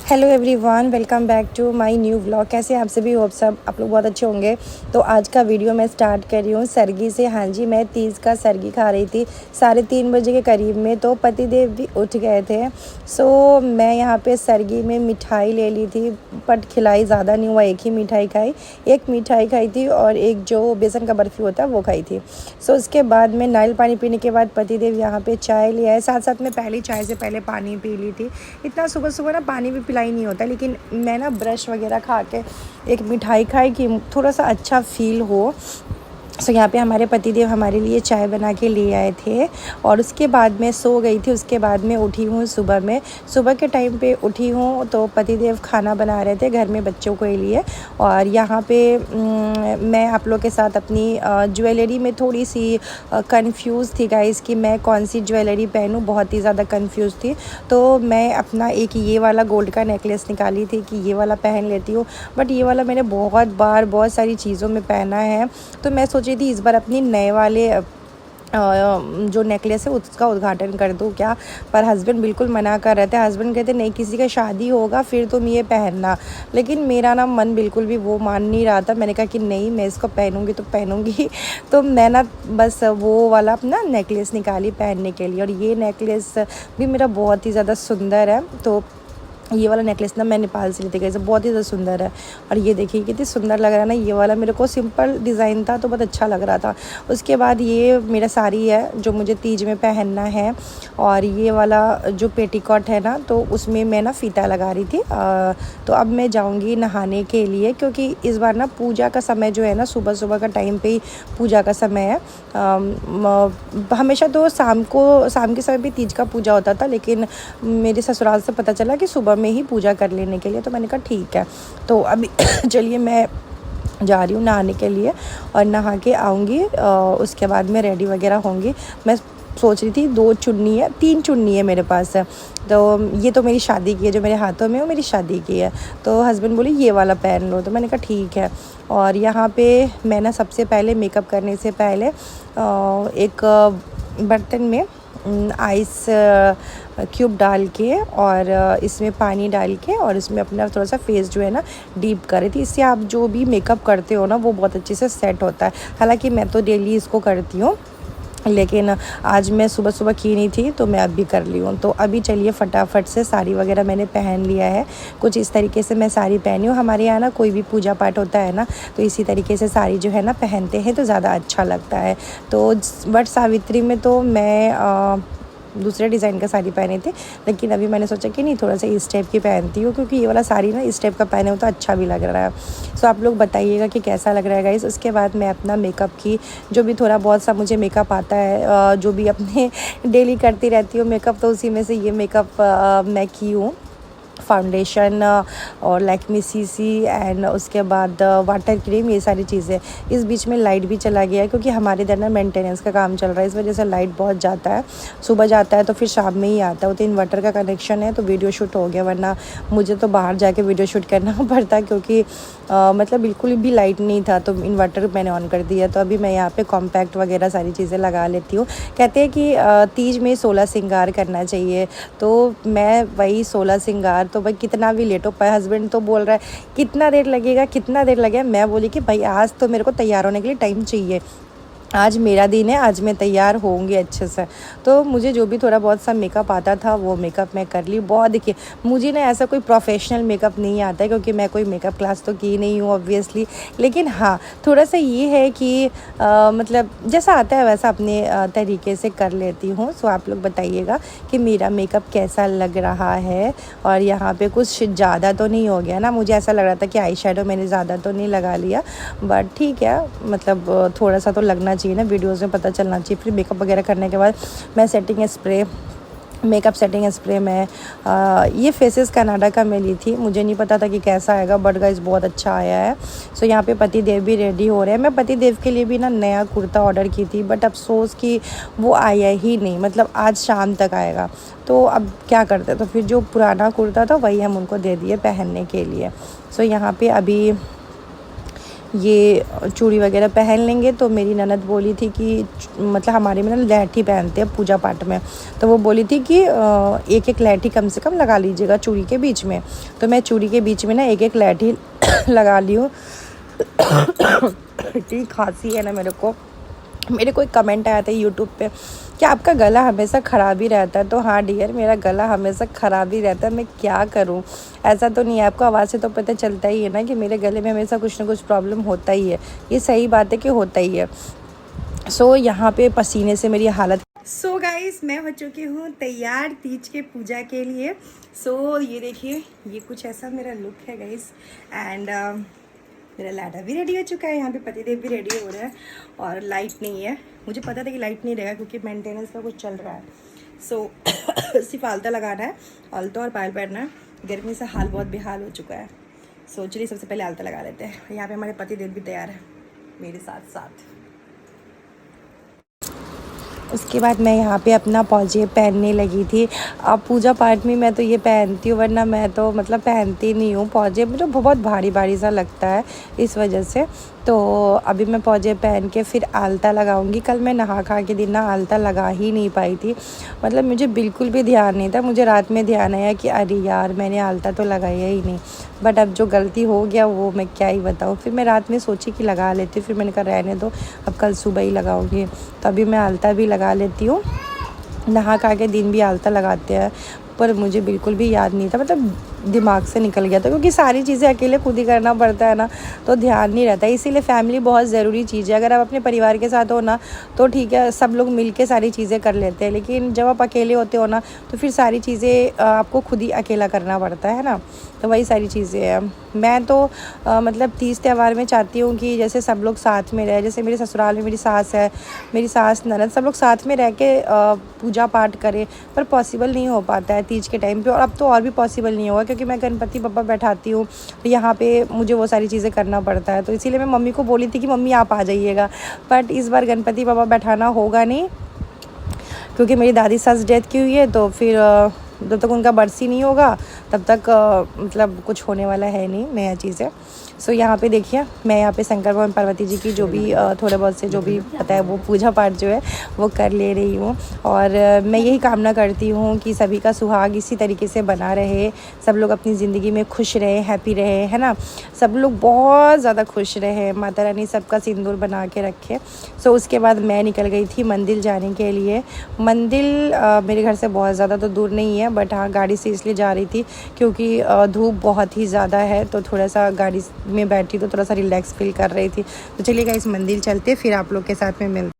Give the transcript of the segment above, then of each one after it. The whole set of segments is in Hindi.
Hello everyone, welcome back to my new vlog. कैसे आप सभी? होप सब आप लोग बहुत अच्छे होंगे। तो आज का वीडियो मैं स्टार्ट कर रही हूँ सरगी से। हाँ जी, मैं तीज का सरगी खा रही थी 3:30 बजे के करीब में, तो पतिदेव भी उठ गए थे। सो मैं यहाँ पे सरगी में मिठाई ले ली थी, बट खिलाई ज़्यादा नहीं हुआ, एक ही मिठाई खाई। एक मिठाई खाई थी और एक जो बेसन का बर्फ़ी होता है वो खाई थी। सो उसके बाद में नारियल पानी पीने के बाद पतिदेव यहाँ पे चाय लिया है। साथ साथ में पहली चाय से पहले पानी पी ली थी। इतना सुबह सुबह ना पानी भी पिलाई नहीं होता, लेकिन मैं ना ब्रश वगैरह खा के एक मिठाई खाई कि थोड़ा सा अच्छा फील हो। सो यहाँ पे हमारे पतिदेव हमारे लिए चाय बना के ले आए थे और उसके बाद मैं सो गई थी। उसके बाद मैं उठी हूँ सुबह के टाइम पे उठी हूँ, तो पतिदेव खाना बना रहे थे घर में बच्चों के लिए। और यहाँ पे मैं आप लोग के साथ अपनी ज्वेलरी में थोड़ी सी कंफ्यूज थी गाइस कि मैं कौन सी ज्वेलरी पहनूँ। बहुत ही ज़्यादा कंफ्यूज थी, तो मैं अपना एक ये वाला गोल्ड का नेकलेस निकाली थी कि ये वाला पहन लेती हूँ। बट ये वाला मैंने बहुत सारी चीज़ों में पहना है, तो मैं सोची थी इस बार अपनी नए वाले जो नेकलेस है उसका उद्घाटन कर दूँ क्या। पर हस्बैंड बिल्कुल मना कर रहे थे। हस्बैंड कहते नहीं, किसी का शादी होगा फिर तुम ये पहनना। लेकिन मेरा ना मन बिल्कुल भी वो मान नहीं रहा था। मैंने कहा कि नहीं, मैं इसको पहनूंगी तो पहनूंगी। तो मैं ना बस वो वाला अपना नेकलेस निकाली पहनने के लिए। और ये नेकलेस भी मेरा बहुत ही ज़्यादा सुंदर है। तो ये वाला नेकलेस ना मैं नेपाल से लेते गए, बहुत ही ज़्यादा सुंदर है। और ये देखिए कितनी सुंदर लग रहा है ना। ये वाला मेरे को सिंपल डिज़ाइन था तो बहुत अच्छा लग रहा था। उसके बाद ये मेरा साड़ी है जो मुझे तीज में पहनना है। और ये वाला जो पेटीकोट है ना, तो उसमें मैं ना फ़ीता लगा रही थी। तो अब मैं जाऊँगी नहाने के लिए, क्योंकि इस बार ना पूजा का समय जो है ना, सुबह सुबह का टाइम पे ही पूजा का समय है। हमेशा तो शाम के समय भी तीज का पूजा होता था, लेकिन मेरे ससुराल से पता चला कि सुबह में ही पूजा कर लेने के लिए। तो मैंने कहा ठीक है। तो अभी चलिए मैं जा रही हूँ नहाने के लिए और नहा के आऊँगी। उसके बाद मैं रेडी वगैरह होंगी। मैं सोच रही थी 3 चुन्नी है मेरे पास। तो ये तो मेरी शादी की है, जो मेरे हाथों में वो मेरी शादी की है। तो हस्बैंड बोले ये वाला पहन लो, तो मैंने कहा ठीक है। और यहाँ पे मैं ना सबसे पहले मेकअप करने से पहले एक बर्तन में आइस क्यूब डाल के और इसमें पानी डाल के और इसमें अपना थोड़ा सा फेस जो है ना डीप कर रही थी। इससे आप जो भी मेकअप करते हो ना वो बहुत अच्छे से सेट होता है। हालांकि मैं तो डेली इसको करती हूँ, लेकिन आज मैं सुबह सुबह की नहीं थी तो मैं अब भी कर ली हूँ। तो अभी चलिए फटाफट से साड़ी वगैरह मैंने पहन लिया है। कुछ इस तरीके से मैं साड़ी पहनी हूँ। हमारे यहाँ ना कोई भी पूजा पाठ होता है ना, तो इसी तरीके से साड़ी जो है ना पहनते हैं तो ज़्यादा अच्छा लगता है। तो वट सावित्री में तो मैं दूसरे डिज़ाइन का साड़ी पहनी थी, लेकिन अभी मैंने सोचा कि नहीं, थोड़ा सा इस टाइप की पहनती हूँ, क्योंकि ये वाला साड़ी ना इस टाइप का पहने हो तो अच्छा भी लग रहा है। सो आप लोग बताइएगा कि कैसा लग रहा है गाइस। उसके बाद मैं अपना मेकअप की जो भी थोड़ा बहुत सा मुझे मेकअप आता है, जो भी अपने डेली करती रहती हूँ मेकअप, तो उसी में से ये मेकअप मैं की हूँ। फाउंडेशन और लैक्मे सीसी एंड उसके बाद वाटर क्रीम, ये सारी चीज़ें। इस बीच में लाइट भी चला गया है, क्योंकि हमारे इधर ना मेंटेनेंस का काम चल रहा है, इस वजह से लाइट बहुत जाता है। सुबह जाता है तो फिर शाम में ही आता है। तो इन्वर्टर का कनेक्शन है तो वीडियो शूट हो गया, वरना मुझे तो बाहर जाके वीडियो शूट करना पड़ता, क्योंकि मतलब बिल्कुल भी लाइट नहीं था। तो इन्वर्टर मैंने ऑन कर दिया। तो अभी मैं यहाँ पे कॉम्पैक्ट वगैरह सारी चीज़ें लगा लेती हूँ। कहते हैं कि तीज में 16 श्रृंगार करना चाहिए, तो मैं वही 16 श्रृंगार, तो भाई कितना भी लेट हो पाए। हस्बैंड तो बोल रहा है कितना देर लगेगा। मैं बोली कि भाई आज तो मेरे को तैयार होने के लिए टाइम चाहिए, आज मेरा दिन है, आज मैं तैयार होंगी अच्छे से। तो मुझे जो भी थोड़ा बहुत सा मेकअप आता था वो मेकअप मैं कर ली। बहुत देखिए, मुझे ना ऐसा कोई प्रोफेशनल मेकअप नहीं आता है, क्योंकि मैं कोई मेकअप क्लास तो की नहीं हूँ ऑब्वियसली। लेकिन हाँ, थोड़ा सा ये है कि मतलब जैसा आता है वैसा अपने तरीके से कर लेती हूँ। सो आप लोग बताइएगा कि मेरा मेकअप कैसा लग रहा है। और यहाँ पे कुछ ज़्यादा तो नहीं हो गया ना, मुझे ऐसा लग रहा था कि आई शेडो मैंने ज़्यादा तो नहीं लगा लिया, बट ठीक है, मतलब थोड़ा सा तो लगना चाहिए ना, वीडियोज़ में पता चलना चाहिए। फिर मेकअप वगैरह करने के बाद मैं मेकअप सेटिंग स्प्रे में ये फेसेस कनाडा का मैं ली थी। मुझे नहीं पता था कि कैसा आएगा, बट गाइस बहुत अच्छा आया है। सो यहाँ पे पतिदेव भी रेडी हो रहे हैं। मैं पतिदेव के लिए भी ना नया कुर्ता ऑर्डर की थी, बट अफसोस कि वो आया ही नहीं, मतलब आज शाम तक आएगा। तो अब क्या करते, तो फिर जो पुराना कुर्ता था वही हम उनको दे दिए पहनने के लिए। सो यहाँ पे अभी ये चूड़ी वगैरह पहन लेंगे। तो मेरी ननद बोली थी कि मतलब हमारे में ना लहठी पहनते हैं पूजा पाठ में, तो वो बोली थी कि एक एक लहठी कम से कम लगा लीजिएगा चूड़ी के बीच में। तो मैं चूड़ी के बीच में ना एक एक लहठी लगा ली हूँ। इतनी खांसी है ना मेरे को एक कमेंट आया था यूट्यूब पे कि आपका गला हमेशा ख़राब ही रहता है। तो हाँ डियर, मेरा गला हमेशा ख़राब ही रहता है, मैं क्या करूँ। ऐसा तो नहीं है, आपको आवाज़ से तो पता चलता ही है ना कि मेरे गले में हमेशा कुछ ना कुछ प्रॉब्लम होता ही है। ये सही बात है कि होता ही है। सो यहाँ पे पसीने से मेरी हालत। सो गाइस, मैं हो चुकी हूँ तैयार तीज के पूजा के लिए। सो ये देखिए, ये कुछ ऐसा मेरा लुक है गाइस। एंड मेरा लाडा भी रेडी हो चुका है, यहाँ पे पतिदेव भी रेडी हो रहा है। और लाइट नहीं है, मुझे पता था कि लाइट नहीं रहेगा क्योंकि मेंटेनेंस का कुछ चल रहा है। सो सिर्फ आलता लगाना है, आलता और पायल पहनना है। गर्मी से हाल बहुत बेहाल हो चुका है। सो चलिए सबसे पहले आलता लगा लेते हैं। यहाँ पे हमारे पतिदेव भी तैयार है मेरे साथ साथ। उसके बाद मैं यहाँ पे अपना पौजेब पहनने लगी थी। अब पूजा पाठ में मैं तो ये पहनती हूँ, वरना मैं तो मतलब पहनती नहीं हूँ पौजेब। मुझे बहुत भारी भारी सा लगता है इस वजह से। तो अभी मैं पौजेब पहन के फिर आलता लगाऊंगी। कल मैं नहा खा के दिन ना आलता लगा ही नहीं पाई थी, मतलब मुझे बिल्कुल भी ध्यान नहीं था। मुझे रात में ध्यान आया कि अरे यार मैंने आलता तो लगाया ही नहीं। बट अब जो गलती हो गया वो मैं क्या ही बताऊँ। फिर मैं रात में सोची कि लगा लेती, फिर मैंने कहा रहने दो, अब कल सुबह ही लगाऊंगी। तो अभी मैं आलता भी लगा लेती हूँ। नहा खा के दिन भी आलता लगाते हैं, पर मुझे बिल्कुल भी याद नहीं था, मतलब दिमाग से निकल गया था क्योंकि सारी चीज़ें अकेले खुद ही करना पड़ता है ना, तो ध्यान नहीं रहता। इसीलिए फैमिली बहुत ज़रूरी चीज़ है। अगर आप अपने परिवार के साथ हो ना तो ठीक है, सब लोग मिल के सारी चीज़ें कर लेते हैं, लेकिन जब आप अकेले होते हो ना तो फिर सारी चीज़ें आपको खुद ही अकेला करना पड़ता है ना। तो वही सारी चीज़ें हैं। मैं तो मतलब तीज त्यौहार में चाहती हूँ कि जैसे सब लोग साथ में रहे। जैसे मेरे ससुराल में मेरी सास है, मेरी सास ननद, सब लोग साथ में रह के पूजा पाठ करें, पर पॉसिबल नहीं हो पाता है तीज के टाइम पे। और अब तो और भी पॉसिबल नहीं होगा क्योंकि मैं गणपति बप्पा बैठाती हूँ, तो यहाँ पे मुझे वो सारी चीज़ें करना पड़ता है। तो इसीलिए मैं मम्मी को बोली थी कि मम्मी आप आ जाइएगा, बट इस बार गणपति बप्पा बैठाना होगा नहीं क्योंकि मेरी दादी सास डेथ की हुई है। तो फिर जब तक उनका बरसी नहीं होगा तब तक मतलब कुछ होने वाला है नहीं नया चीज़ें। सो यहाँ पे देखिए, मैं यहाँ पे शंकर भगवान पार्वती जी की जो भी थोड़े बहुत से जो भी पता है वो पूजा पाठ जो है वो कर ले रही हूँ। और मैं यही कामना करती हूँ कि सभी का सुहाग इसी तरीके से बना रहे, सब लोग अपनी ज़िंदगी में खुश रहे, हैप्पी रहे, है ना। सब लोग बहुत ज़्यादा खुश रहे, माता रानी सबका सिंदूर बना के रखे। सो उसके बाद मैं निकल गई थी मंदिर जाने के लिए। मंदिर मेरे घर से बहुत ज़्यादा तो दूर नहीं है, बट हाँ गाड़ी से इसलिए जा रही थी क्योंकि धूप बहुत ही ज़्यादा है, तो थोड़ा सा गाड़ी में बैठी तो थोड़ा सा रिलैक्स फील कर रही थी। तो चलिए गाइस मंदिर चलते, फिर आप लोग के साथ में मिलते।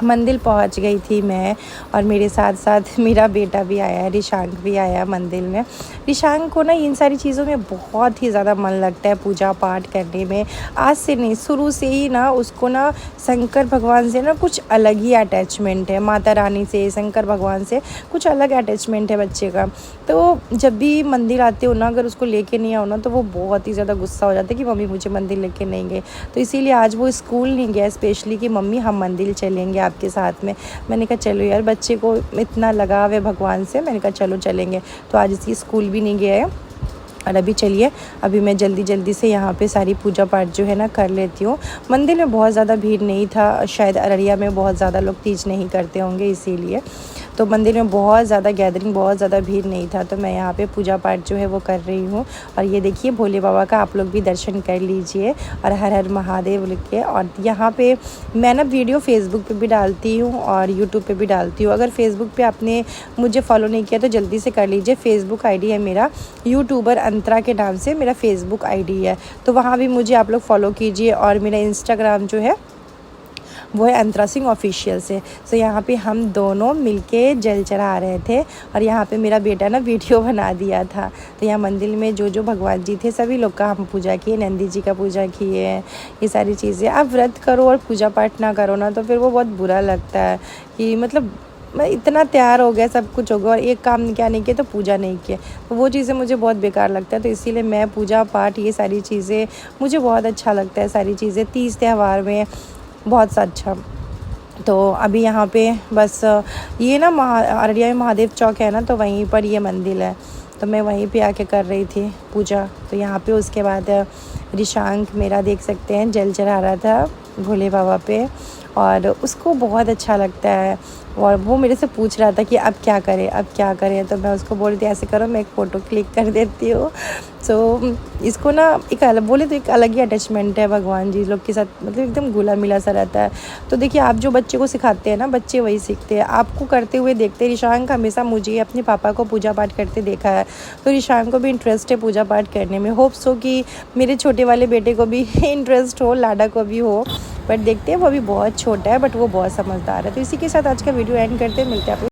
मंदिर पहुंच गई थी मैं, और मेरे साथ साथ मेरा बेटा भी आया है, रिशांक भी आया मंदिर में। रिशांक को ना इन सारी चीज़ों में बहुत ही ज़्यादा मन लगता है, पूजा पाठ करने में। आज से नहीं, शुरू से ही ना उसको ना शंकर भगवान से ना कुछ अलग ही अटैचमेंट है, माता रानी से, शंकर भगवान से कुछ अलग अटैचमेंट है बच्चे का। तो जब भी मंदिर आते हो ना, अगर उसको लेके नहीं आओ ना तो वो बहुत ही ज़्यादा गुस्सा हो जाता है कि मम्मी मुझे मंदिर लेके नहीं गए। तो इसीलिए आज वो स्कूल नहीं गया स्पेशली कि मम्मी हम मंदिर चलेंगे आपके साथ में। मैंने कहा चलो यार, बच्चे को इतना लगाव है भगवान से, मैंने कहा चलो चलेंगे। तो आज इसकी स्कूल भी नहीं गया है। और अभी चलिए, अभी मैं जल्दी से यहाँ पे सारी पूजा पाठ जो है ना कर लेती हूँ। मंदिर में बहुत ज़्यादा भीड़ नहीं था, शायद अररिया में बहुत ज़्यादा लोग तीज नहीं करते होंगे इसीलिए। तो मंदिर में बहुत ज़्यादा गैदरिंग, बहुत ज़्यादा भीड़ नहीं था। तो मैं यहाँ पे पूजा पाठ जो है वो कर रही हूँ। और ये देखिए भोले बाबा का आप लोग भी दर्शन कर लीजिए, और हर हर महादेव लिख के। और यहाँ पे मैं ना वीडियो फेसबुक पे भी डालती हूँ और यूट्यूब पे भी डालती हूँ। अगर फेसबुक पे आपने मुझे फॉलो नहीं किया तो जल्दी से कर लीजिए। फेसबुक आईडी है मेरा यूट्यूबर अंतरा के नाम से, मेरा फेसबुक आईडी है, तो वहाँ भी मुझे आप लोग फॉलो कीजिए। और मेरा इंस्टाग्राम जो है वो है अंतरा सिंह ऑफिशियल से। सो यहाँ पे हम दोनों मिलके जल चढ़ा रहे थे, और यहाँ पे मेरा बेटा ना वीडियो बना दिया था। तो यहाँ मंदिर में जो जो भगवान जी थे सभी लोग का हम पूजा किए, नंदी जी का पूजा किए, ये सारी चीज़ें। आप व्रत करो और पूजा पाठ ना करो ना तो फिर वो बहुत बुरा लगता है कि मतलब मैं इतना तैयार हो गया, सब कुछ हो गया और एक काम क्या नहीं किया तो पूजा नहीं किया, तो वो चीज़ें मुझे बहुत बेकार लगता है। तो इसीलिए मैं पूजा पाठ ये सारी चीज़ें मुझे बहुत अच्छा लगता है, सारी चीज़ें तीज त्यौहार में बहुत सा अच्छा। तो अभी यहाँ पे बस ये ना अररिया में महादेव चौक है ना, तो वहीं पर ये मंदिर है। तो मैं वहीं पे आके कर रही थी पूजा। तो यहाँ पे उसके बाद रिशांक मेरा देख सकते हैं जल चढ़ा रहा था भोले बाबा पे, और उसको बहुत अच्छा लगता है। और वो मेरे से पूछ रहा था कि अब क्या करें, अब क्या करें। तो मैं उसको बोल रही थी ऐसे करो, मैं एक फ़ोटो क्लिक कर देती हूँ। सो इसको ना एक अलग बोले तो एक अलग ही अटैचमेंट है भगवान जी लोग के साथ, मतलब एकदम घुला मिला सा रहता है। तो देखिए, आप जो बच्चे को सिखाते हैं ना, बच्चे वही सीखते हैं, आपको करते हुए देखते हैं। रिशांक हमेशा मुझे अपने पापा को पूजा पाठ करते देखा है, तो रिशांक को भी इंटरेस्ट है पूजा पाठ करने में। होप्स हो कि मेरे छोटे वाले बेटे को भी इंटरेस्ट हो, लाडा को भी हो, बट देखते हैं। वो अभी बहुत छोटा है बट वो बहुत समझदार है। तो इसी के साथ आज का वीडियो एंड करते हैं, मिलते हैं आप